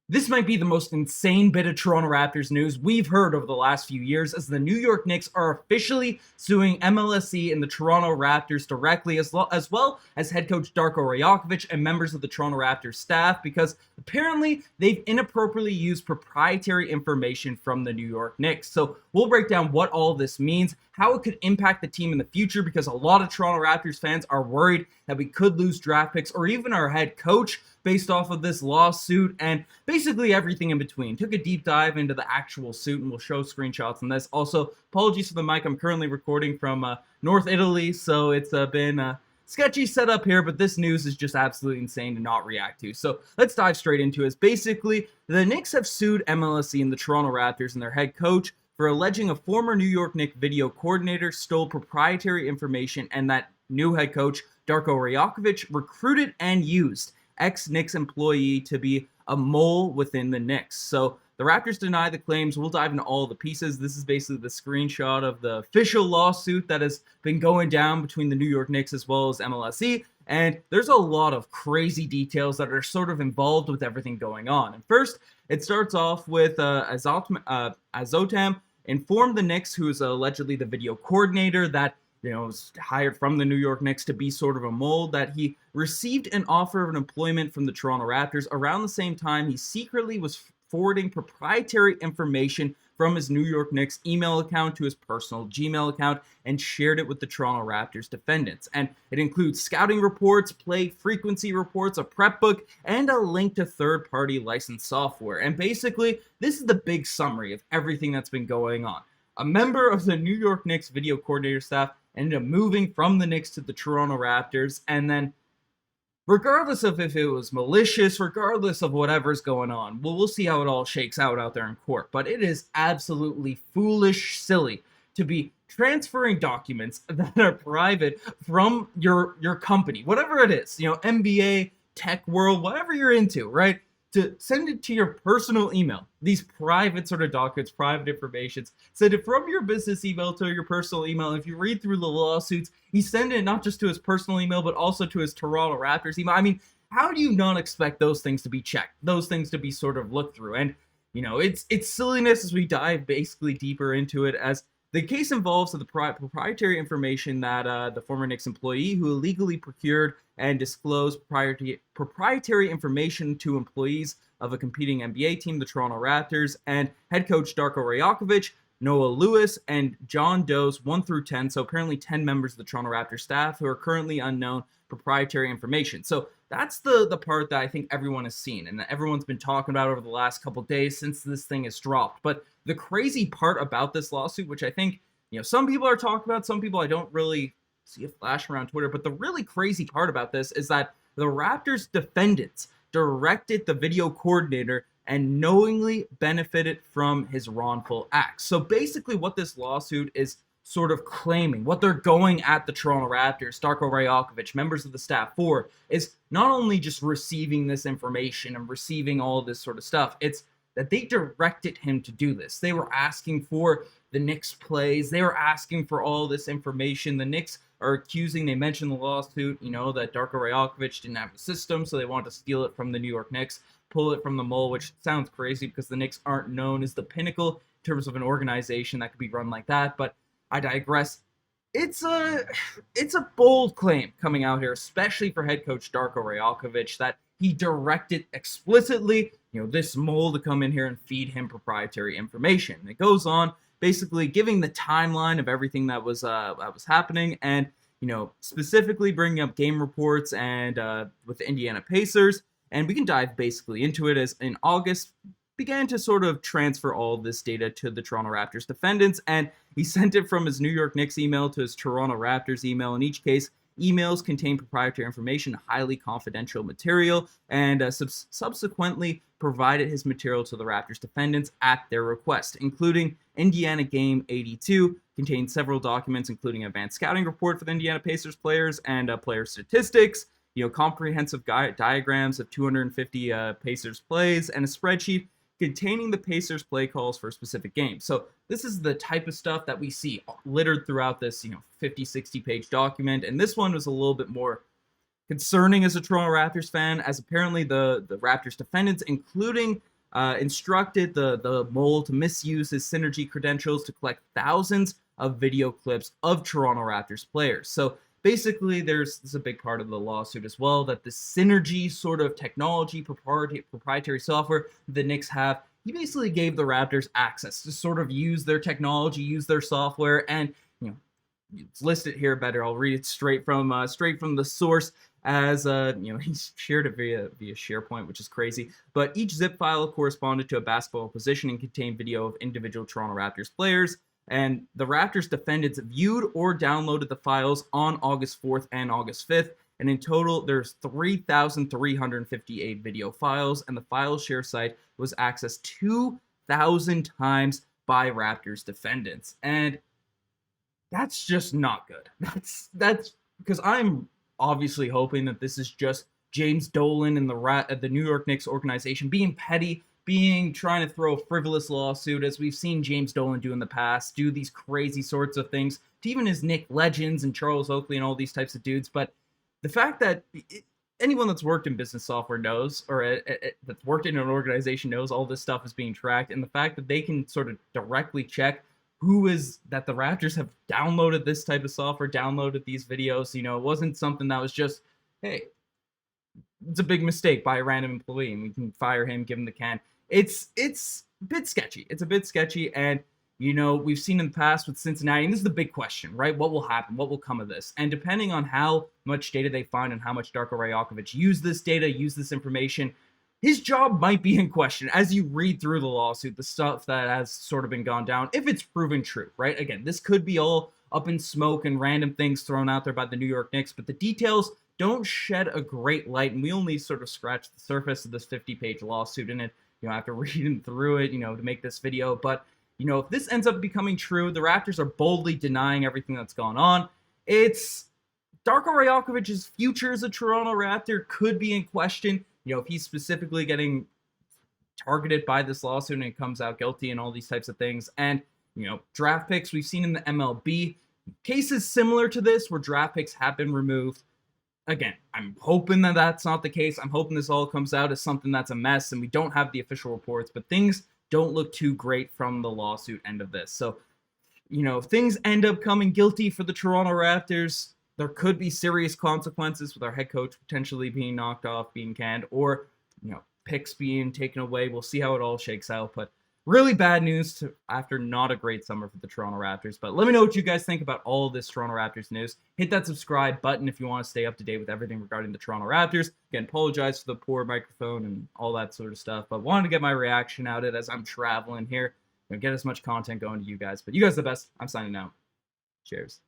This might be the most insane bit of Toronto Raptors news we've heard over the last few years, as the New York Knicks are officially suing MLSE and the Toronto Raptors directly, as head coach Darko Rajakovich and members of the Toronto Raptors staff, because apparently they've inappropriately used proprietary information from the New York Knicks. So we'll break down what all this means, how it could impact the team in the future, because a lot of Toronto Raptors fans are worried that we could lose draft picks or even our head coach based off of this lawsuit, and basically everything in between. Took a deep dive into the actual suit, and we'll show screenshots on this. Also, apologies for the mic. I'm currently recording from North Italy, so it's been a sketchy setup here, but this news is just absolutely insane to not react to. So let's dive straight into it. Basically, the Knicks have sued MLSE and the Toronto Raptors and their head coach for alleging a former New York Knicks video coordinator stole proprietary information, and that new head coach, Darko Rajakovich, recruited and used ex-Knicks employee to be a mole within the Knicks. So the Raptors deny the claims. We'll dive into all the pieces. This is basically the screenshot of the official lawsuit that has been going down between the New York Knicks as well as MLSE. And there's a lot of crazy details that are sort of involved with everything going on. And first, it starts off with Azotam informed the Knicks, who is allegedly the video coordinator, that was hired from the New York Knicks to be sort of a mole, that he received an offer of an employment from the Toronto Raptors around the same time he secretly was forwarding proprietary information from his New York Knicks email account to his personal Gmail account and shared it with the Toronto Raptors defendants. And it includes scouting reports, play frequency reports, a prep book, and a link to third-party licensed software. And basically, this is the big summary of everything that's been going on. A member of the New York Knicks video coordinator staff ended up moving from the Knicks to the Toronto Raptors, and then regardless of if it was malicious, regardless of whatever's going on, we'll see how it all shakes out there in court. But it is absolutely foolish, silly to be transferring documents that are private from your company, whatever it is, MBA, tech world, whatever you're into, right? To send it to your personal email. These private sort of documents, private informations, send it from your business email to your personal email. If you read through the lawsuits, he sent it not just to his personal email, but also to his Toronto Raptors email. I mean, how do you not expect those things to be checked? Those things to be sort of looked through? And, it's silliness as we dive basically deeper into it, as the case involves the proprietary information that the former Knicks employee who illegally procured and disclosed proprietary information to employees of a competing NBA team, the Toronto Raptors, and head coach Darko Rajakovich, Noah Lewis, and John Doe's 1 through 10, so apparently 10 members of the Toronto Raptors staff who are currently unknown, proprietary information. So that's the part that I think everyone has seen and that everyone's been talking about over the last couple days since this thing has dropped. But the crazy part about this lawsuit, which I think, some people are talking about, some people I don't really see a flash around Twitter, but the really crazy part about this is that the Raptors defendants directed the video coordinator and knowingly benefited from his wrongful acts. So basically what this lawsuit is sort of claiming, what they're going at the Toronto Raptors, Darko Rajakovich, members of the staff for, is not only just receiving this information and receiving all this sort of stuff, it's that they directed him to do this. They were asking for the Knicks plays. They were asking for all this information. The Knicks are accusing, they mentioned the lawsuit, that Darko Rajakovich didn't have a system, so they wanted to steal it from the New York Knicks, pull it from the mole, which sounds crazy because the Knicks aren't known as the pinnacle in terms of an organization that could be run like that, but I digress. It's a bold claim coming out here, especially for head coach Darko Rajakovich, that he directed explicitly, this mole to come in here and feed him proprietary information. And it goes on, basically giving the timeline of everything that was happening, and specifically bringing up game reports and with the Indiana Pacers. And we can dive basically into it, as in August began to sort of transfer all of this data to the Toronto Raptors defendants, and he sent it from his New York Knicks email to his Toronto Raptors email. In each case, emails contain proprietary information, highly confidential material, and subsequently provided his material to the Raptors defendants at their request, including Indiana Game 82, contained several documents, including an advanced scouting report for the Indiana Pacers players and player statistics, comprehensive diagrams of 250 Pacers plays, and a spreadsheet containing the Pacers play calls for a specific game. So this is the type of stuff that we see littered throughout this, 50, 60 page document. And this one was a little bit more concerning as a Toronto Raptors fan, as apparently the Raptors defendants, including instructed the mole to misuse his synergy credentials to collect thousands of video clips of Toronto Raptors players. So basically, this is a big part of the lawsuit as well, that the synergy sort of technology, proprietary software the Knicks have, he basically gave the Raptors access to sort of use their technology, use their software, and it's listed here better. I'll read it straight from the source. As he's shared it via SharePoint, which is crazy. But each zip file corresponded to a basketball position and contained video of individual Toronto Raptors players. And the Raptors defendants viewed or downloaded the files on August 4th and August 5th. And in total, there's 3,358 video files, and the file share site was accessed 2,000 times by Raptors defendants. And that's just not good. That's because I'm obviously hoping that this is just James Dolan and the New York Knicks organization being petty, trying to throw a frivolous lawsuit, as we've seen James Dolan do in the past, do these crazy sorts of things to even his Knick legends and Charles Oakley and all these types of dudes. But the fact that anyone that's worked in business software knows, or that's worked in an organization knows, all this stuff is being tracked, and the fact that they can sort of directly check that the Raptors have downloaded this type of software, downloaded these videos. It wasn't something that was just, hey, it's a big mistake by a random employee and we can fire him, give him the can. It's a bit sketchy. It's a bit sketchy. And, we've seen in the past with Cincinnati, and this is the big question, right? What will happen? What will come of this? And depending on how much data they find and how much Darko Rajakovich used this data, used this information, his job might be in question as you read through the lawsuit, the stuff that has sort of been gone down, if it's proven true, right? Again, this could be all up in smoke and random things thrown out there by the New York Knicks, but the details don't shed a great light, and we only sort of scratched the surface of this 50-page lawsuit in it, after reading through it, to make this video. But, if this ends up becoming true, the Raptors are boldly denying everything that's gone on. It's Darko Rajakovich's future as a Toronto Raptor could be in question. If he's specifically getting targeted by this lawsuit and he comes out guilty and all these types of things. And, draft picks, we've seen in the MLB cases similar to this where draft picks have been removed. Again, I'm hoping that that's not the case. I'm hoping this all comes out as something that's a mess and we don't have the official reports, but things don't look too great from the lawsuit end of this. So, if things end up coming guilty for the Toronto Raptors, there could be serious consequences with our head coach potentially being knocked off, being canned, or, picks being taken away. We'll see how it all shakes out. But really bad news after not a great summer for the Toronto Raptors. But let me know what you guys think about all this Toronto Raptors news. Hit that subscribe button if you want to stay up to date with everything regarding the Toronto Raptors. Again, apologize for the poor microphone and all that sort of stuff. But wanted to get my reaction out as I'm traveling here. Get as much content going to you guys. But you guys are the best. I'm signing out. Cheers.